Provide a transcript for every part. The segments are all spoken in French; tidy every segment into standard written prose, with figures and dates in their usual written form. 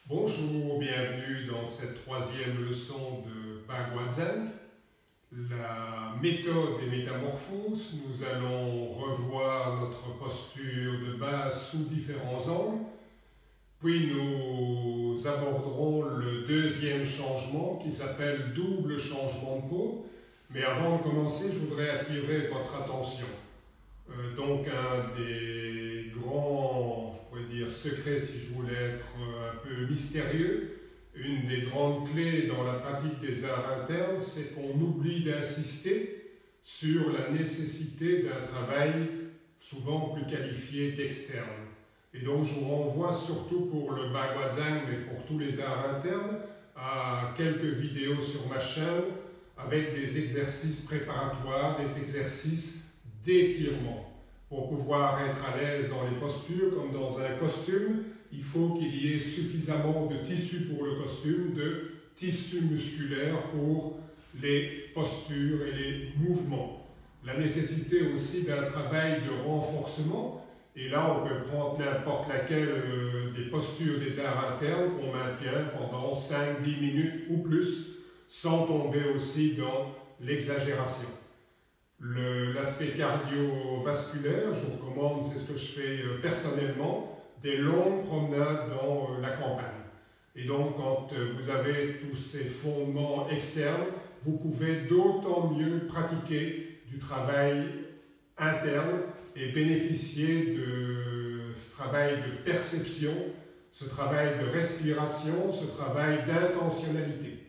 Bonjour, bienvenue dans cette troisième leçon de Bagua Zen, la méthode des métamorphoses. Nous allons revoir notre posture de base sous différents angles, puis nous aborderons le deuxième changement qui s'appelle double changement de peau. Mais avant de commencer, je voudrais attirer votre attention. Donc un des grands, je pourrais dire, secrets, si je voulais être un peu mystérieux, une des grandes clés dans la pratique des arts internes, c'est qu'on oublie d'insister sur la nécessité d'un travail souvent plus qualifié d'externe. Et donc je vous renvoie surtout pour le Bagua Zen, mais pour tous les arts internes, à quelques vidéos sur ma chaîne avec des exercices préparatoires, des exercices d'étirement. Pour pouvoir être à l'aise dans les postures, comme dans un costume, il faut qu'il y ait suffisamment de tissu pour le costume, de tissu musculaire pour les postures et les mouvements. La nécessité aussi d'un travail de renforcement, et là on peut prendre n'importe laquelle des postures des arts internes qu'on maintient pendant 5-10 minutes ou plus, sans tomber aussi dans l'exagération. L'aspect cardiovasculaire, je vous recommande, c'est ce que je fais personnellement, des longues promenades dans la campagne. Et donc, quand vous avez tous ces fondements externes, vous pouvez d'autant mieux pratiquer du travail interne et bénéficier de ce travail de perception, ce travail de respiration, ce travail d'intentionnalité.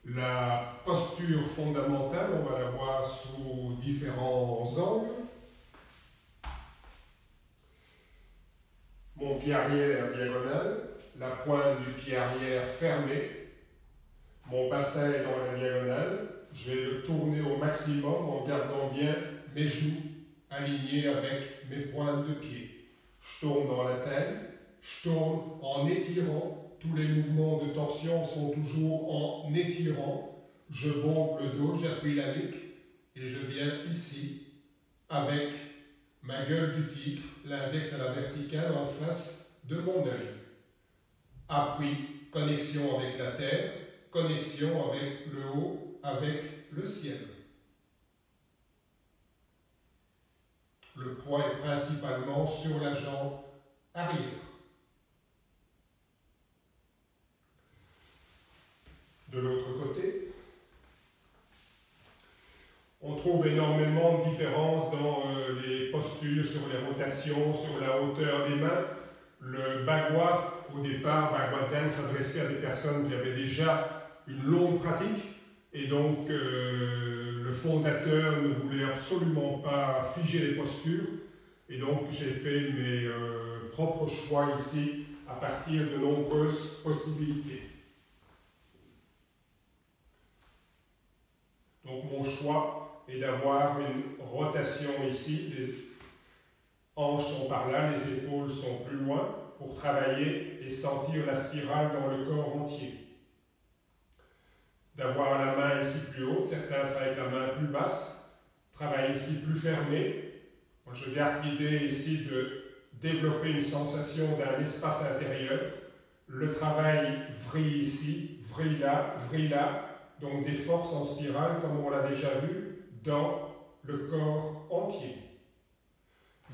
La posture fondamentale, on va la voir sous différents angles. Mon pied arrière diagonal, la pointe du pied arrière fermée, mon bassin est dans la diagonale, je vais le tourner au maximum en gardant bien mes genoux alignés avec mes pointes de pied. Je tourne dans la taille, je tourne en étirant. Tous les mouvements de torsion sont toujours en étirant. Je bombe le dos, j'appuie la nuque et je viens ici avec ma gueule du tigre, l'index à la verticale en face de mon œil. Appui, connexion avec la terre, connexion avec le haut, avec le ciel. Le poids est principalement sur la jambe arrière. De l'autre côté, on trouve énormément de différences dans les postures, sur les rotations, sur la hauteur des mains. Le Bagua, au départ, Bagua Zen s'adressait à des personnes qui avaient déjà une longue pratique, et donc le fondateur ne voulait absolument pas figer les postures, et donc j'ai fait mes propres choix ici à partir de nombreuses possibilités. Donc mon choix est d'avoir une rotation ici, les hanches sont par là, les épaules sont plus loin, pour travailler et sentir la spirale dans le corps entier. D'avoir la main ici plus haute, certains travaillent avec la main plus basse, travaillent ici plus fermé. Moi je garde l'idée ici de développer une sensation d'un espace intérieur. Le travail vrille ici, vrille là. Donc des forces en spirale, comme on l'a déjà vu, dans le corps entier.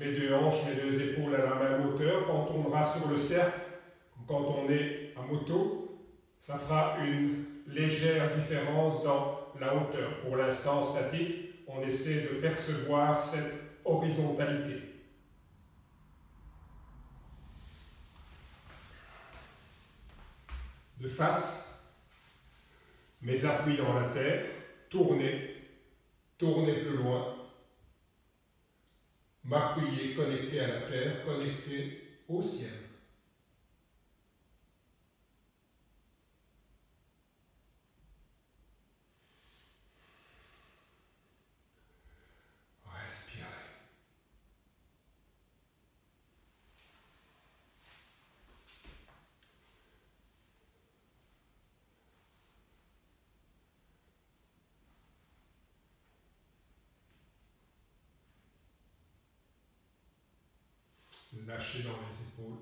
Mes deux hanches, mes deux épaules à la même hauteur. Quand on tournera sur le cercle, quand on est à moto, ça fera une légère différence dans la hauteur. Pour l'instant statique, on essaie de percevoir cette horizontalité. De face, mes appuis dans la terre, tourner plus loin, m'appuyer, connecter à la terre, connecter au ciel. Respirer. Lâcher dans les épaules.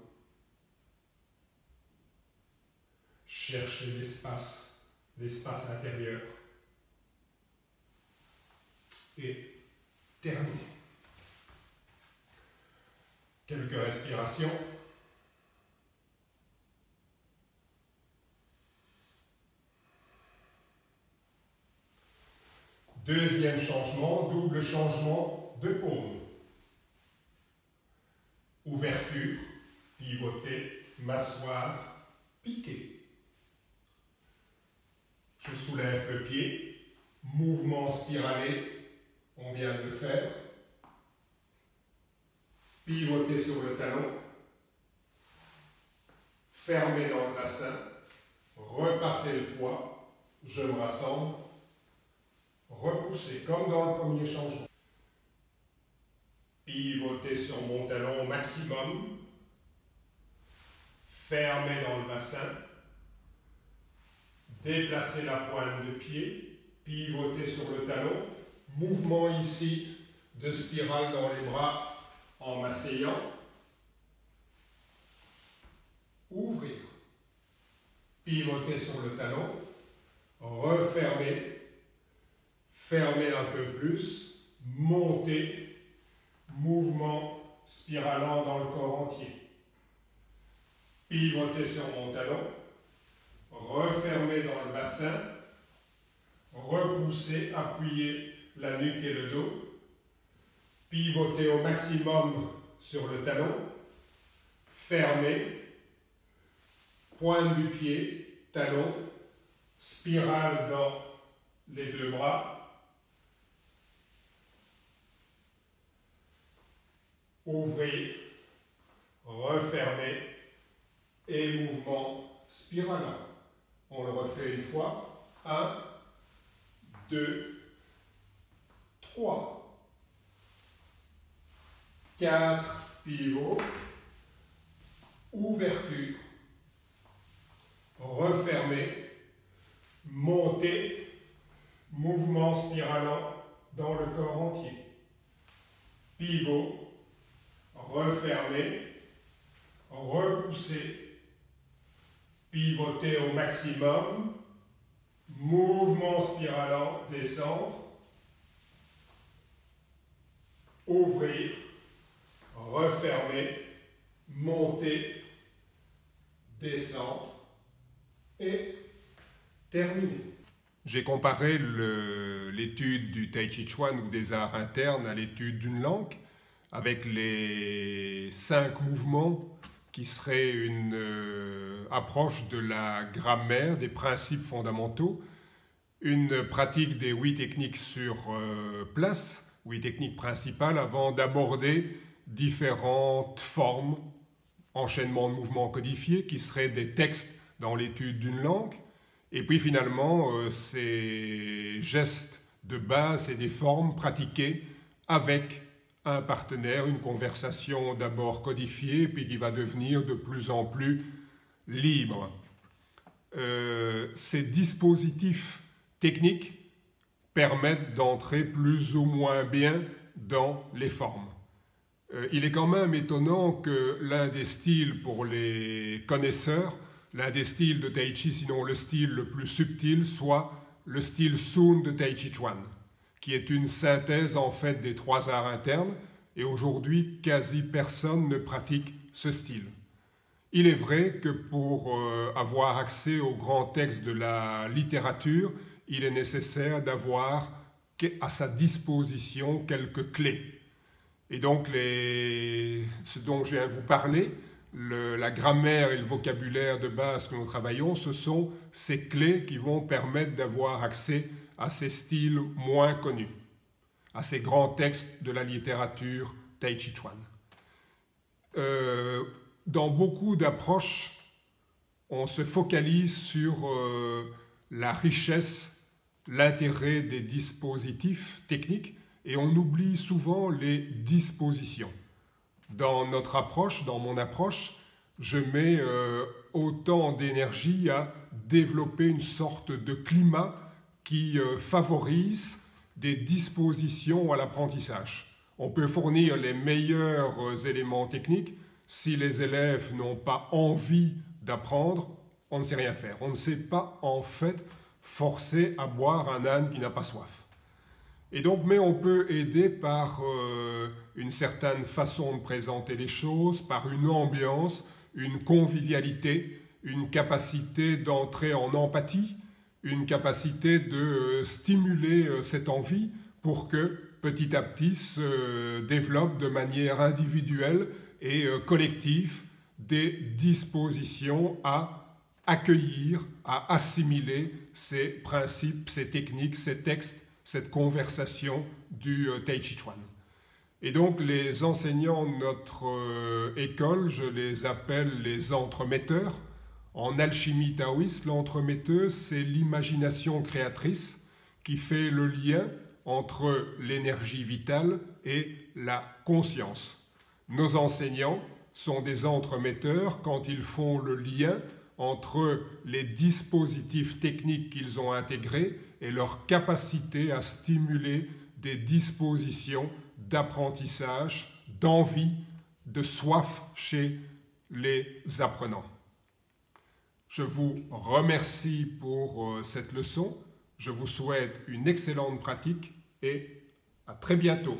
chercher l'espace intérieur. Et terminer. Quelques respirations. Deuxième changement, double changement de paume. Ouverture, pivoter, m'asseoir, piquer. Je soulève le pied, mouvement spiralé, on vient de le faire. Pivoter sur le talon, fermer dans le bassin, repasser le poids, je me rassemble, repousser comme dans le premier changement. Pivoter sur mon talon au maximum, fermer dans le bassin, déplacer la pointe de pied, pivoter sur le talon, mouvement ici de spirale dans les bras en m'asseyant, ouvrir, pivoter sur le talon, refermer, fermer un peu plus, monter, mouvement spiralant dans le corps entier. Pivoter sur mon talon, refermer dans le bassin, repousser, appuyer la nuque et le dos, pivoter au maximum sur le talon, fermer, pointe du pied, talon, spirale dans les deux bras, ouvrir, refermer et mouvement spiralant. On le refait une fois. 1, 2, 3. 4, pivot, ouverture, refermer, monter, mouvement spiralant dans le corps entier. Pivot, refermer, repousser, pivoter au maximum, mouvement spiralant, descendre, ouvrir, refermer, monter, descendre et terminer. J'ai comparé l'étude du Tai Chi Chuan ou des arts internes à l'étude d'une langue avec les 5 mouvements qui seraient une approche de la grammaire, des principes fondamentaux, une pratique des 8 techniques sur place, 8 techniques principales, avant d'aborder différentes formes, enchaînements de mouvements codifiés qui seraient des textes dans l'étude d'une langue, et puis finalement ces gestes de base et des formes pratiquées avec un partenaire, une conversation d'abord codifiée, puis qui va devenir de plus en plus libre. Ces dispositifs techniques permettent d'entrer plus ou moins bien dans les formes. Il est quand même étonnant que l'un des styles pour les connaisseurs, l'un des styles de Tai Chi, sinon le style le plus subtil, soit le style Sun de Tai Chi Chuan, qui est une synthèse en fait des 3 arts internes, et aujourd'hui quasi personne ne pratique ce style. Il est vrai que pour avoir accès aux grands textes de la littérature, il est nécessaire d'avoir à sa disposition quelques clés. Et donc, ce dont je viens vous parler, la grammaire et le vocabulaire de base que nous travaillons, ce sont ces clés qui vont permettre d'avoir accès à ces styles moins connus, à ces grands textes de la littérature Tai Chi Chuan. Dans beaucoup d'approches, on se focalise sur la richesse, l'intérêt des dispositifs techniques, et on oublie souvent les dispositions. Dans notre approche, dans mon approche, je mets autant d'énergie à développer une sorte de climat qui favorise des dispositions à l'apprentissage. On peut fournir les meilleurs éléments techniques. Si les élèves n'ont pas envie d'apprendre, on ne sait rien faire. On ne sait pas, en fait, forcer à boire un âne qui n'a pas soif. Et donc, mais on peut aider par une certaine façon de présenter les choses, par une ambiance, une convivialité, une capacité d'entrer en empathie, une capacité de stimuler cette envie pour que petit à petit se développe de manière individuelle et collective des dispositions à accueillir, à assimiler ces principes, ces techniques, ces textes, cette conversation du Tai Chi Chuan. Et donc les enseignants de notre école, je les appelle les entremetteurs. En alchimie taoïste, l'entremetteuse, c'est l'imagination créatrice qui fait le lien entre l'énergie vitale et la conscience. Nos enseignants sont des entremetteurs quand ils font le lien entre les dispositifs techniques qu'ils ont intégrés et leur capacité à stimuler des dispositions d'apprentissage, d'envie, de soif chez les apprenants. Je vous remercie pour cette leçon. Je vous souhaite une excellente pratique et à très bientôt.